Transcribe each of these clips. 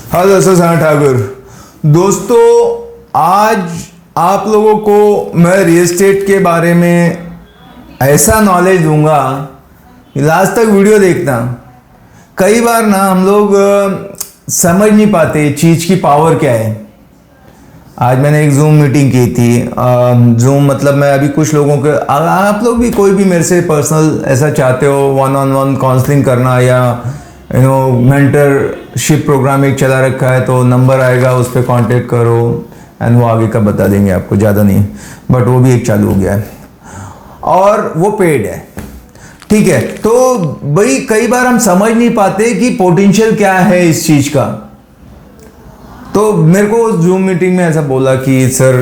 Hello sir Thakur. दोस्तों, आज आप लोगों को मैं रियल एस्टेट के बारे में ऐसा नॉलेज दूंगा कि लास्ट तक वीडियो देखना। कई बार ना हम लोग समझ नहीं पाते चीज़ की पावर क्या है। आज मैंने एक जूम मीटिंग की थी। जूम मतलब मैं अभी कुछ लोगों के, आप लोग भी कोई भी मेरे से पर्सनल ऐसा चाहते हो वन ऑन वन काउंसलिंग करना या मेंटरशिप प्रोग्राम एक चला रखा है तो नंबर आएगा, उस पर कांटेक्ट करो एंड वो आगे का बता देंगे आपको, ज़्यादा नहीं, बट वो भी एक चालू हो गया है और वो पेड है। ठीक है, तो भाई कई बार हम समझ नहीं पाते कि पोटेंशियल क्या है इस चीज़ का। तो मेरे को जूम मीटिंग में ऐसा बोला कि सर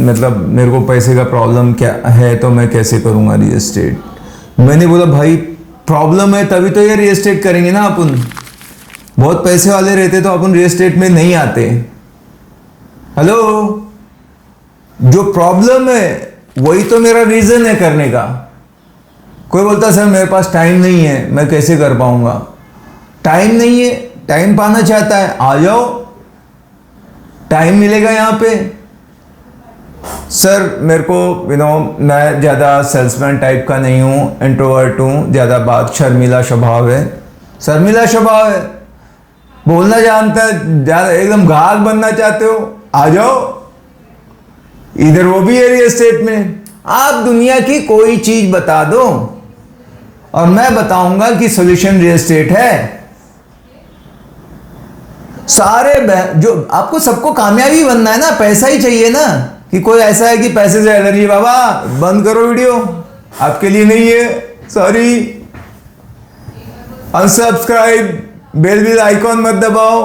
मतलब मेरे को पैसे का प्रॉब्लम क्या है तो मैं कैसे करूँगा रियल एस्टेट। मैंने बोला भाई प्रॉब्लम है तभी तो ये रियल एस्टेट करेंगे ना अपन। बहुत पैसे वाले रहते तो अपन रियल एस्टेट में नहीं आते। हेलो, जो प्रॉब्लम है वही तो मेरा रीजन है करने का। कोई बोलता सर मेरे पास टाइम नहीं है, मैं कैसे कर पाऊंगा। टाइम नहीं है, टाइम पाना चाहता है, आ जाओ, टाइम मिलेगा यहाँ पे। सर मेरे को मैं ज़्यादा सेल्समैन टाइप का नहीं हूँ, इंट्रोवर्ट हूँ, ज़्यादा बात शर्मीला स्वभाव है। शर्मीला स्वभाव है, बोलना जानता है, ज़्यादा एकदम गाहक बनना चाहते हो, आ जाओ इधर, वो भी है रियल एस्टेट में। आप दुनिया की कोई चीज़ बता दो और मैं बताऊंगा कि सॉल्यूशन रियल एस्टेट है। सारे जो आपको सबको कामयाबी बनना है ना, पैसा ही चाहिए ना। कि कोई ऐसा है कि पैसे से एलर्जी, बाबा बंद करो वीडियो, आपके लिए नहीं है, सॉरी, अनसब्सक्राइब, बेल आइकॉन मत दबाओ,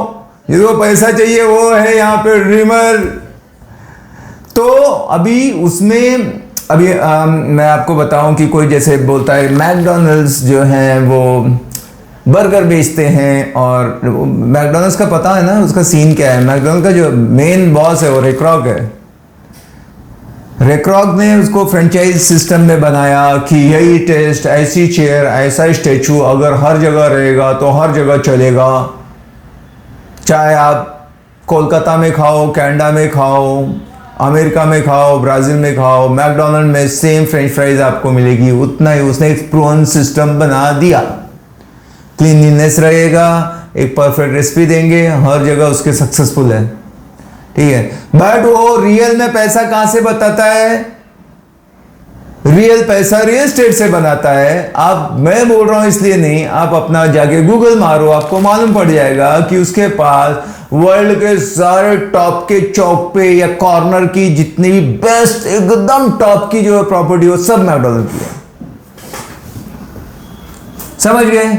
जिसको पैसा चाहिए वो है यहाँ पे ड्रीमर। तो अभी उसमें मैं आपको बताऊं कि कोई जैसे बोलता है मैकडॉनल्ड्स जो है वो बर्गर बेचते हैं, और मैकडॉनल्ड्स का पता है ना उसका सीन क्या है। मैकडॉनल्ड्स का जो मेन बॉस है वो रे क्रॉक है। रे क्रॉक ने उसको फ्रेंचाइज सिस्टम में बनाया कि यही टेस्ट, ऐसी चेयर, ऐसा स्टैचू अगर हर जगह रहेगा तो हर जगह चलेगा। चाहे आप कोलकाता में खाओ, कनाडा में खाओ, अमेरिका में खाओ, ब्राज़ील में खाओ, मैकडॉनल्ड में सेम फ्रेंच फ्राइज आपको मिलेगी, उतना ही। उसने एक प्रूवन सिस्टम बना दिया, क्लीनलीनेस रहेगा, एक परफेक्ट रेसिपी देंगे, हर जगह उसके सक्सेसफुल है। ठीक है, बट वो रियल में पैसा कहां से बताता है? रियल पैसा रियल एस्टेट से बनाता है। आप, मैं बोल रहा हूं इसलिए नहीं, आप अपना जाके गूगल मारो, आपको मालूम पड़ जाएगा कि उसके पास वर्ल्ड के सारे टॉप के चौक पे या कॉर्नर की जितनी भी बेस्ट एकदम टॉप की जो प्रॉपर्टी हो सब मैकडॉनल्ड की है। समझ गए?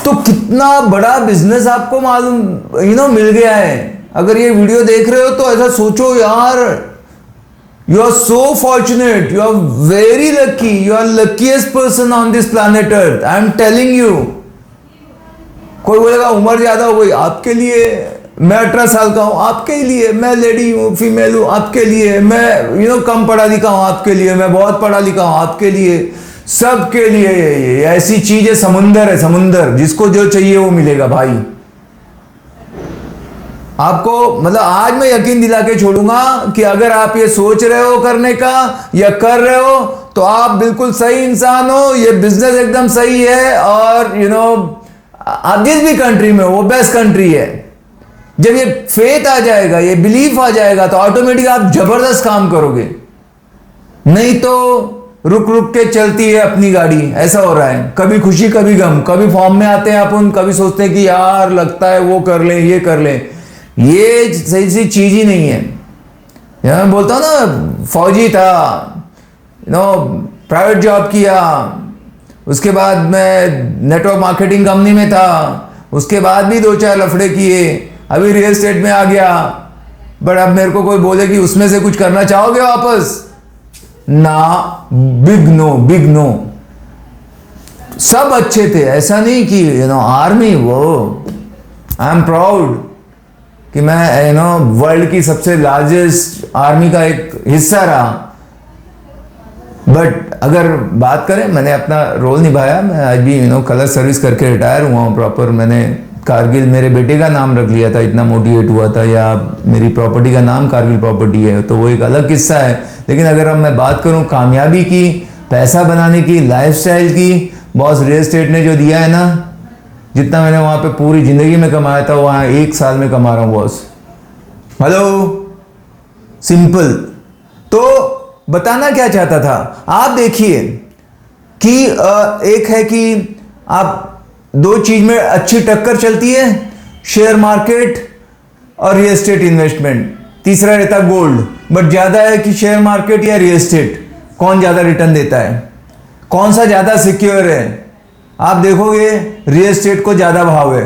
तो कितना बड़ा बिजनेस आपको मालूम मिल गया है। अगर ये वीडियो देख रहे हो तो ऐसा सोचो यार, you are so fortunate, you are very lucky, you are luckiest person on this planet Earth, I am telling you. कोई बोलेगा उम्र ज्यादा हो गई, आपके लिए मैं 18 साल का हूं, आपके लिए मैं लेडी हूं, फीमेल हूं, आपके लिए मैं कम पढ़ा लिखा हूं, आपके लिए मैं बहुत पढ़ा लिखा हूं, आपके लिए, सबके लिए ये ऐसी चीज है, समुंदर है, समुंदर, जिसको जो चाहिए वो मिलेगा भाई। आपको मतलब आज मैं यकीन दिला के छोड़ूंगा कि अगर आप ये सोच रहे हो करने का या कर रहे हो तो आप बिल्कुल सही इंसान हो। ये बिजनेस एकदम सही है और आप जिस भी कंट्री में हो वो बेस्ट कंट्री है। जब ये फेथ आ जाएगा, ये बिलीफ आ जाएगा तो ऑटोमेटिक आप जबरदस्त काम करोगे। नहीं तो रुक रुक के चलती है अपनी गाड़ी, ऐसा हो रहा है। कभी खुशी कभी गम, कभी फॉर्म में आते हैं अपन, कभी सोचते हैं कि यार लगता है वो कर लें, ये कर लें। ये सही सी चीज ही नहीं है। मैं बोलता हूं ना, फौजी था, प्राइवेट जॉब किया, उसके बाद मैं नेटवर्क मार्केटिंग कंपनी में था, उसके बाद भी 2-4 लफड़े किए, अभी रियल एस्टेट में आ गया। बट अब मेरे को कोई बोले कि उसमें से कुछ करना चाहोगे वापस, ना, बिग नो, बिग नो। सब अच्छे थे, ऐसा नहीं कि आर्मी, वो आई एम प्राउड कि मैं वर्ल्ड की सबसे लार्जेस्ट आर्मी का एक हिस्सा रहा। बट अगर बात करें, मैंने अपना रोल निभाया। मैं आज भी कलर सर्विस करके रिटायर हुआ हूँ प्रॉपर। मैंने कारगिल मेरे बेटे का नाम रख लिया था, इतना मोटिवेट हुआ था, या मेरी प्रॉपर्टी का नाम कारगिल प्रॉपर्टी है, तो वो एक अलग किस्सा है। लेकिन अगर अब मैं बात करूं कामयाबी की, पैसा बनाने की, लाइफस्टाइल की, बॉस रियल एस्टेट ने जो दिया है ना, जितना मैंने वहां पे पूरी जिंदगी में कमाया था वहां 1 साल में कमा रहा हूं बॉस। Hello, simple. तो बताना क्या चाहता था, आप देखिए कि एक है कि आप 2 चीज में अच्छी टक्कर चलती है, शेयर मार्केट और रियल एस्टेट इन्वेस्टमेंट। तीसरा रहता गोल्ड, बट ज्यादा है कि शेयर मार्केट या रियल एस्टेट कौन ज्यादा रिटर्न देता है, कौन सा ज्यादा सिक्योर है। आप देखोगे रियल एस्टेट को ज्यादा भाव है।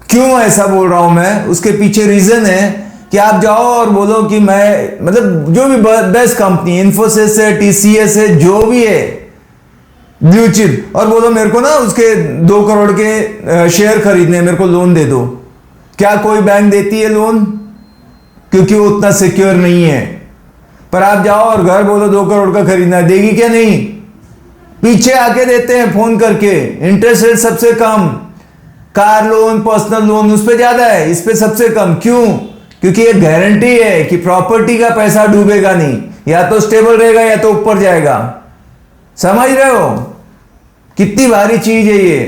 क्यों ऐसा बोल रहा हूं मैं, उसके पीछे रीजन है कि आप जाओ और बोलो कि मैं, मतलब जो भी बेस्ट कंपनी, इन्फोसिस है, टीसीएस है, जो भी है ब्लू चिप, और बोलो मेरे को ना उसके 2 करोड़ के शेयर खरीदने, मेरे को लोन दे दो। क्या कोई बैंक देती है लोन? क्योंकि वो उतना सिक्योर नहीं है। पर आप जाओ और घर बोलो 2 करोड़ का खरीदना, देगी क्या? नहीं। पीछे आके देते हैं फोन करके, इंटरेस्ट रेट सबसे कम, कार लोन, पर्सनल लोन उस पर ज्यादा है, इस पे सबसे कम। क्यों? क्योंकि ये गारंटी है कि प्रॉपर्टी का पैसा डूबेगा नहीं, या तो स्टेबल रहेगा या तो ऊपर जाएगा। समझ रहे हो कितनी भारी चीज है ये,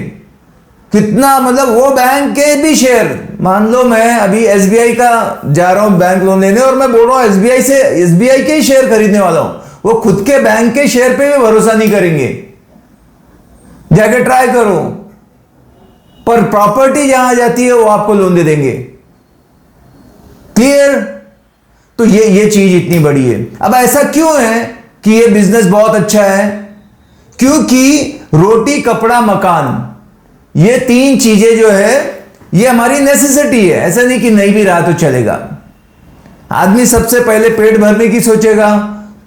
कितना, मतलब वो बैंक के भी शेयर, मान लो मैं अभी एसबीआई का जा रहा हूं बैंक लोन लेने, और मैं बोल रहा हूं एसबीआई से, एसबीआई के ही शेयर खरीदने वाला हूं, वो खुद के बैंक के शेयर पे भी भरोसा नहीं करेंगे। जाके ट्राई करो, पर प्रॉपर्टी जहां जाती है वो आपको लोन दे देंगे। क्लियर? तो ये चीज इतनी बड़ी है। अब ऐसा क्यों है कि ये बिजनेस बहुत अच्छा है? क्योंकि रोटी, कपड़ा, मकान, ये 3 चीजें जो है ये हमारी नेसेसिटी है। ऐसा नहीं कि नहीं भी रहा तो चलेगा। आदमी सबसे पहले पेट भरने की सोचेगा,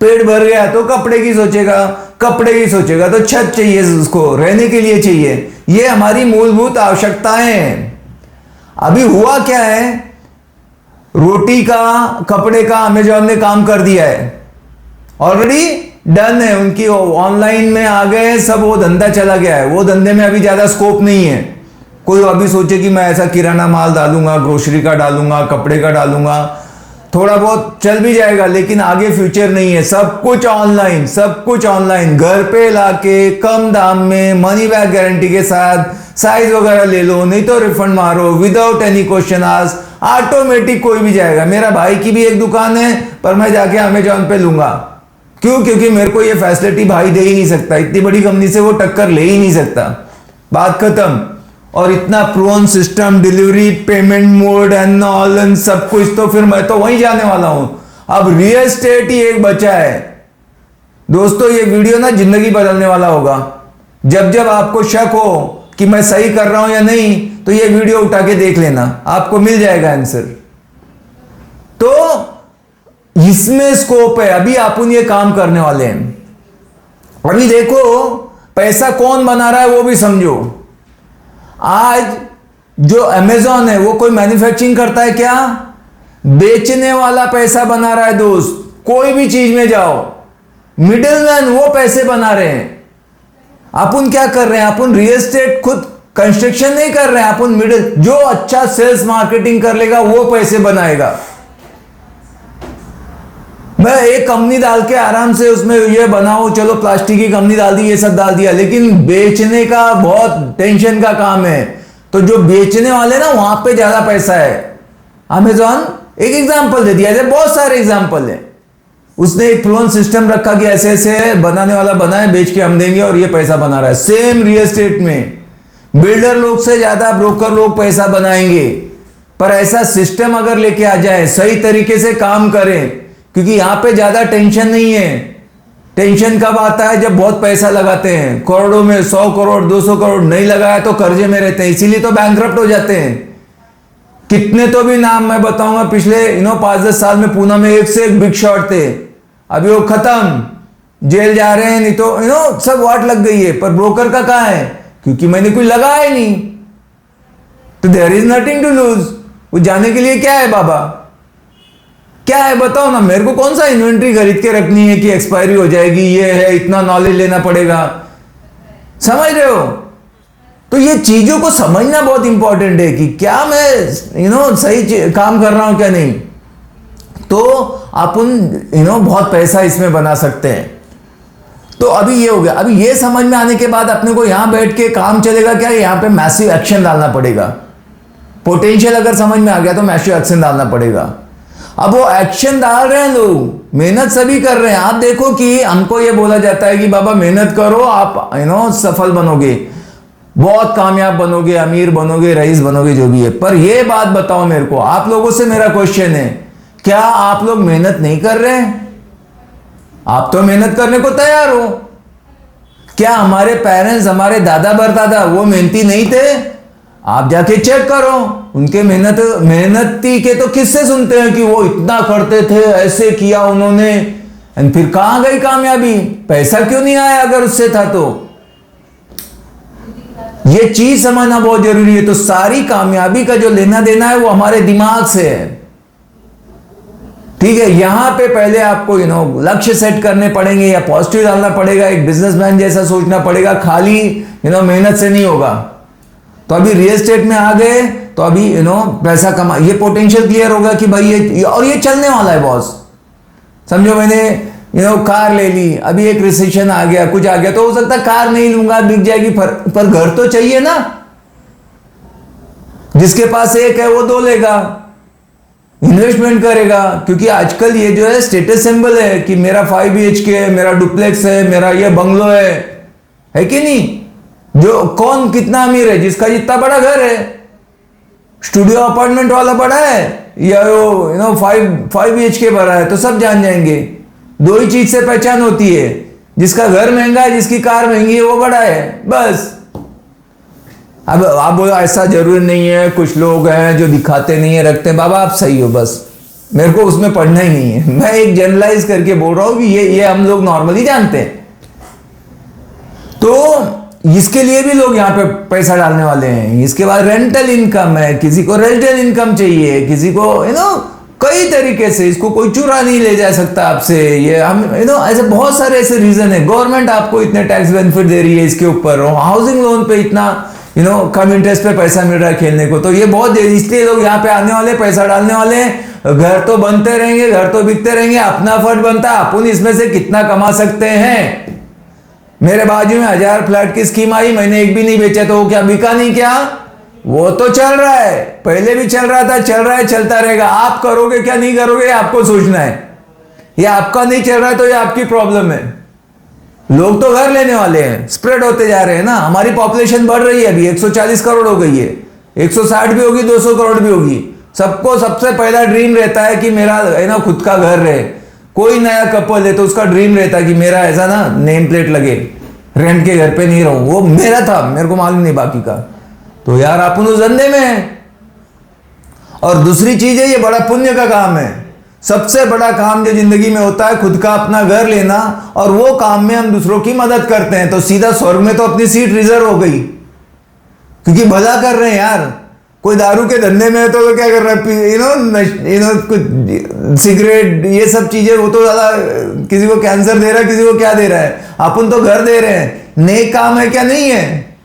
पेट भर गया तो कपड़े की सोचेगा, कपड़े की सोचेगा तो छत चाहिए, उसको रहने के लिए चाहिए। ये हमारी मूलभूत आवश्यकताएं हैं। अभी हुआ क्या है, रोटी का, कपड़े का अमेजॉन ने काम कर दिया है, ऑलरेडी डन है, उनकी ऑनलाइन में आ गए सब, वो धंधा चला गया है। वो धंधे में अभी ज्यादा स्कोप नहीं है। कोई अभी सोचे कि मैं ऐसा किराना माल डालूंगा, ग्रोसरी का डालूंगा, कपड़े का डालूंगा, थोड़ा बहुत चल भी जाएगा, लेकिन आगे फ्यूचर नहीं है। सब कुछ ऑनलाइन, सब कुछ ऑनलाइन, घर पे लाके कम दाम में मनी बैक गारंटी के साथ, साइज वगैरह ले लो, नहीं तो रिफंड मारो, without any question ask, automatic कोई भी जाएगा। मेरा भाई की भी एक दुकान है, पर मैं जाके अमेजॉन पे लूंगा। क्यों? क्योंकि मेरे को ये फैसिलिटी भाई दे ही नहीं सकता, इतनी बड़ी कंपनी से वो टक्कर ले ही नहीं सकता, बात खत्म। और इतना प्रोन system, delivery, payment mode and all and सब कुछ, तो फिर मैं तो वहीं जाने वाला हूं। अब रियल एस्टेट ही एक बचा है दोस्तों। ये वीडियो ना जिंदगी बदलने वाला होगा। जब जब आपको शक हो कि मैं सही कर रहा हूं या नहीं, तो ये वीडियो उठा के देख लेना, आपको मिल जाएगा आंसर। तो इसमें स्कोप है। अभी अपन ये काम करने वाले हैं। अभी देखो पैसा कौन बना रहा है वो भी समझो। आज जो अमेजॉन है वो कोई मैन्युफैक्चरिंग करता है क्या? बेचने वाला पैसा बना रहा है दोस्त। कोई भी चीज में जाओ, मिडिलमैन वो पैसे बना रहे हैं। अपन क्या कर रहे हैं? अपन रियल एस्टेट खुद कंस्ट्रक्शन नहीं कर रहे हैं, अपन मिडिल, जो अच्छा सेल्स मार्केटिंग कर लेगा वो पैसे बनाएगा। मैं एक कंपनी डाल के आराम से उसमें ये बनाओ, चलो प्लास्टिक की कंपनी डाल दी, ये सब डाल दिया, लेकिन बेचने का बहुत टेंशन का काम है। तो जो बेचने वाले ना, वहां पे ज्यादा पैसा है। अमेजॉन एक एग्जांपल दे दिया, ऐसे बहुत सारे एग्जांपल है। उसने एक फ्लोन सिस्टम रखा कि ऐसे ऐसे बनाने वाला बनाए, बेच के हम देंगे और ये पैसा बना रहा है। सेम रियल एस्टेट में बिल्डर लोग से ज्यादा ब्रोकर लोग पैसा बनाएंगे। पर ऐसा सिस्टम अगर लेके आ जाए, सही तरीके से काम करें, क्योंकि यहां पे ज्यादा टेंशन नहीं है। टेंशन कब आता है? जब बहुत पैसा लगाते हैं, करोड़ों में, 100 करोड़ 200 करोड़ नहीं लगाया तो कर्जे में रहते हैं, इसीलिए तो बैंकरप्ट हो जाते हैं। कितने तो भी नाम मैं बताऊंगा, पिछले 5-10 साल में पूना में एक से एक बिग शॉट थे, अभी वो खत्म, जेल जा रहे हैं, नहीं तो सब वाट लग गई है। पर ब्रोकर का कहां है? क्योंकि मैंने कुछ लगाया ही नहीं, तो there is nothing to lose. वो जाने के लिए क्या है बाबा? क्या है बताओ ना मेरे को। कौन सा इन्वेंट्री खरीद के रखनी है कि एक्सपायरी हो जाएगी, ये है, इतना नॉलेज लेना पड़ेगा, समझ रहे हो? तो ये चीजों को समझना बहुत इंपॉर्टेंट है कि क्या मैं सही काम कर रहा हूं क्या नहीं। तो अपन बहुत पैसा इसमें बना सकते हैं। तो अभी ये हो गया। अभी ये समझ में आने के बाद अपने को यहां बैठ के काम चलेगा क्या, यहां पे मैसिव एक्शन डालना पड़ेगा। पोटेंशियल अगर समझ में आ गया तो मैसिव एक्शन डालना पड़ेगा। अब वो एक्शन डाल रहे हैं लोग, मेहनत सभी कर रहे हैं। आप देखो कि हमको ये बोला जाता है कि बाबा मेहनत करो, आप सफल बनोगे, बहुत कामयाब बनोगे, अमीर बनोगे, रईस बनोगे, जो भी है। पर ये बात बताओ मेरे को, आप लोगों से मेरा क्वेश्चन है, क्या आप लोग मेहनत नहीं कर रहे हैं? आप तो मेहनत करने को तैयार हो। क्या हमारे पेरेंट्स, हमारे दादा परदादा वो मेहनती नहीं थे? आप जाके चेक करो, उनके मेहनती के तो किस्से सुनते हैं कि वो इतना करते थे, ऐसे किया उन्होंने, एंड फिर कहां गई कामयाबी? पैसा क्यों नहीं आया अगर उससे था तो? ये चीज समझना बहुत जरूरी है। तो सारी कामयाबी का जो लेना देना है वो हमारे दिमाग से है, ठीक है। यहां पे पहले आपको लक्ष्य सेट करने पड़ेंगे या पॉजिटिव डालना पड़ेगा, एक बिजनेसमैन जैसा सोचना पड़ेगा। खाली मेहनत से नहीं होगा। तो अभी रियल एस्टेट में आ गए तो अभी पैसा कमा, ये पोटेंशियल क्लियर होगा कि भाई ये चलने वाला है बॉस। समझो मैंने कार ले ली, अभी एक रिसेशन आ गया, कुछ आ गया, तो हो सकता है कार नहीं लूंगा, बिक जाएगी, पर घर तो चाहिए ना। जिसके पास एक है वो दो लेगा, इन्वेस्टमेंट करेगा। क्योंकि आजकल ये जो है स्टेटस सिंबल है कि मेरा 5 BHK है, मेरा डुप्लेक्स है, मेरा ये बंगलो है कि नहीं? जो कौन कितना अमीर है? जिसका जितना बड़ा घर है, स्टूडियो अपार्टमेंट वाला बड़ा है या 5 BHK बड़ा है, तो सब जान जाएंगे। दो ही चीज से पहचान होती है, जिसका घर महंगा है, जिसकी कार महंगी है, वो बड़ा है, बस। अब आप बोलो ऐसा जरूरी नहीं है, कुछ लोग हैं जो दिखाते नहीं है, रखते हैं। बाबा आप सही हो, बस मेरे को उसमें पढ़ना ही नहीं है। मैं एक जनरलाइज करके बोल रहा हूं कि ये हम लोग नॉर्मली जानते हैं। तो इसके लिए भी लोग यहाँ पे पैसा डालने वाले हैं। इसके बाद रेंटल इनकम है, किसी को रेंटल इनकम चाहिए, किसी को कई तरीके से, इसको कोई चुरा नहीं ले जा सकता आपसे। ये हम ऐसे बहुत सारे ऐसे रीजन है। गवर्नमेंट आपको इतने टैक्स बेनिफिट दे रही है इसके ऊपर, हाउसिंग लोन पे इतना कम इंटरेस्ट पे पैसा मिल रहा है खेलने को। तो ये बहुत, इसलिए लोग यहाँ पे आने वाले, पैसा डालने वाले। घर तो बनते रहेंगे, घर तो बिकते रहेंगे, अपना फर्ज बनता है अपन इसमें से कितना कमा सकते हैं। मेरे बाजू में 1000 फ्लैट की स्कीम आई, मैंने एक भी नहीं बेचा, तो वो क्या बिका नहीं? क्या वो तो चल रहा है, पहले भी चल रहा था, चल रहा है, चलता रहेगा। आप करोगे क्या नहीं करोगे आपको सोचना है। ये आपका नहीं चल रहा है तो ये आपकी प्रॉब्लम है। लोग तो घर लेने वाले हैं, स्प्रेड होते जा रहे हैं ना। हमारी पॉपुलेशन बढ़ रही है, अभी 140 करोड़ हो गई है, 160 भी होगी, 200 करोड़ भी होगी। सबको सबसे पहला ड्रीम रहता है कि मेरा खुद का घर रहे। कोई नया कपल है तो उसका ड्रीम रहता है कि मेरा ऐसा नेम प्लेट लगे, रेंट के घर पे नहीं रहूं। वो मेरा था, मेरे को मालूम नहीं बाकी का। तो यार अपन उस धंधे में है। और दूसरी चीज है, ये बड़ा पुण्य का काम है। सबसे बड़ा काम जो जिंदगी में होता है, खुद का अपना घर लेना, और वो काम में हम दूसरों की मदद करते हैं, तो सीधा स्वर्ग में तो अपनी सीट रिजर्व हो गई। क्योंकि भला कर रहे हैं यार। कोई दारू के धंधे में है तो क्या कर रहा है, कुछ सिगरेट ये सब चीजें, वो तो ज्यादा किसी को कैंसर दे रहा है, किसी को क्या दे रहा है। अपन तो घर दे रहे हैं। नेक काम है क्या? नहीं है,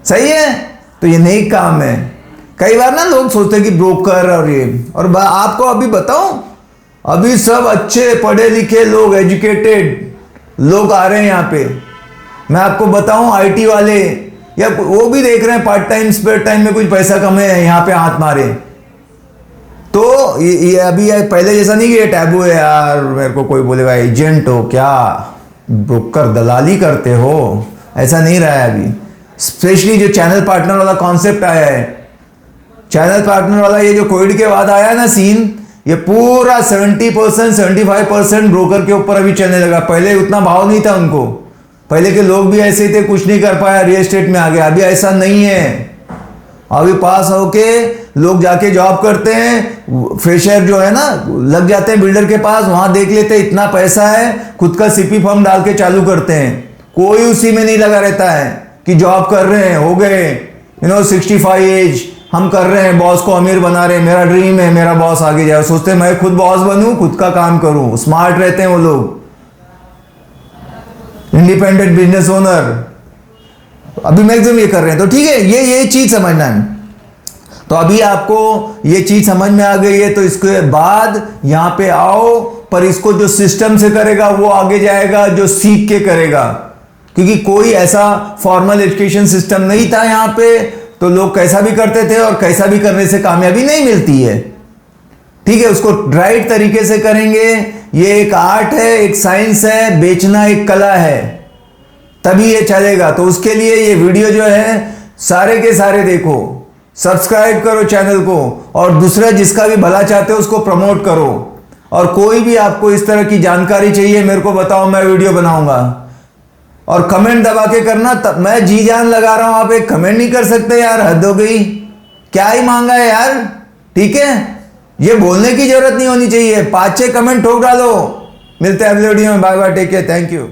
सही है। तो ये नेक काम है। कई बार ना लोग सोचते हैं कि ब्रोकर और ये, और आपको अभी बताऊं, अभी सब अच्छे पढ़े लिखे लोग, एजुकेटेड लोग आ रहे हैं यहाँ पे। मैं आपको बताऊं, IT वाले या वो भी देख रहे हैं पार्ट टाइम, स्पेयर टाइम में कुछ पैसा कमाए, यहाँ पे हाथ मारे। तो ये अभी पहले जैसा नहीं कि ये टैबू है यार, मेरे को कोई बोलेगा एजेंट हो क्या, ब्रोकर दलाली करते हो, ऐसा नहीं रहा है अभी। स्पेशली जो चैनल पार्टनर वाला कॉन्सेप्ट आया है, चैनल पार्टनर वाला ये जो कोविड के बाद आया ना सीन, ये पूरा 70% 75% ब्रोकर के ऊपर अभी चलने लगा। पहले उतना भाव नहीं था उनको, पहले के लोग भी ऐसे थे, कुछ नहीं कर पाया, रियल एस्टेट में आ गया। अभी ऐसा नहीं है। अभी पास होके लोग जाके जॉब करते हैं, फ्रेशर जो है ना लग जाते हैं बिल्डर के पास, वहां देख लेते हैं इतना पैसा है, खुद का CP फॉर्म डाल के चालू करते हैं। कोई उसी में नहीं लगा रहता है कि जॉब कर रहे हैं, हो गए 65 एज, हम कर रहे हैं, बॉस को अमीर बना रहे हैं, मेरा ड्रीम है मेरा बॉस आगे जाए। सोचते हैं मैं खुद बॉस बनूं, खुद का काम करूं। स्मार्ट रहते हैं वो लोग, इंडिपेंडेंट बिजनेस ओनर। अभी मैक्सिमम ये कर रहे हैं, तो ठीक है, ये चीज समझना है। तो अभी आपको ये चीज समझ में आ गई है, तो इसके बाद यहां पे आओ, पर इसको जो सिस्टम से करेगा वो आगे जाएगा, जो सीख के करेगा, क्योंकि कोई ऐसा फॉर्मल एजुकेशन सिस्टम नहीं था यहां पे, तो लोग कैसा भी करते थे और कैसा भी करने से कामयाबी नहीं मिलती है। ठीक है, उसको राइट तरीके से करेंगे। ये एक आर्ट है, एक साइंस है, बेचना एक कला है, तभी ये चलेगा। तो उसके लिए ये वीडियो जो है सारे के सारे देखो, सब्सक्राइब करो चैनल को, और दूसरा जिसका भी भला चाहते हो उसको प्रमोट करो। और कोई भी आपको इस तरह की जानकारी चाहिए मेरे को बताओ, मैं वीडियो बनाऊंगा। और कमेंट दबा के करना, तब मैं जी जान लगा रहा हूं, आप एक कमेंट नहीं कर सकते यार, हद हो गई, क्या ही मांगा है यार। ठीक है, ये बोलने की जरूरत नहीं होनी चाहिए, 5-6 कमेंट ठोक डालो। मिलते हैं अगले वीडियो में, bye bye, take care, thank you.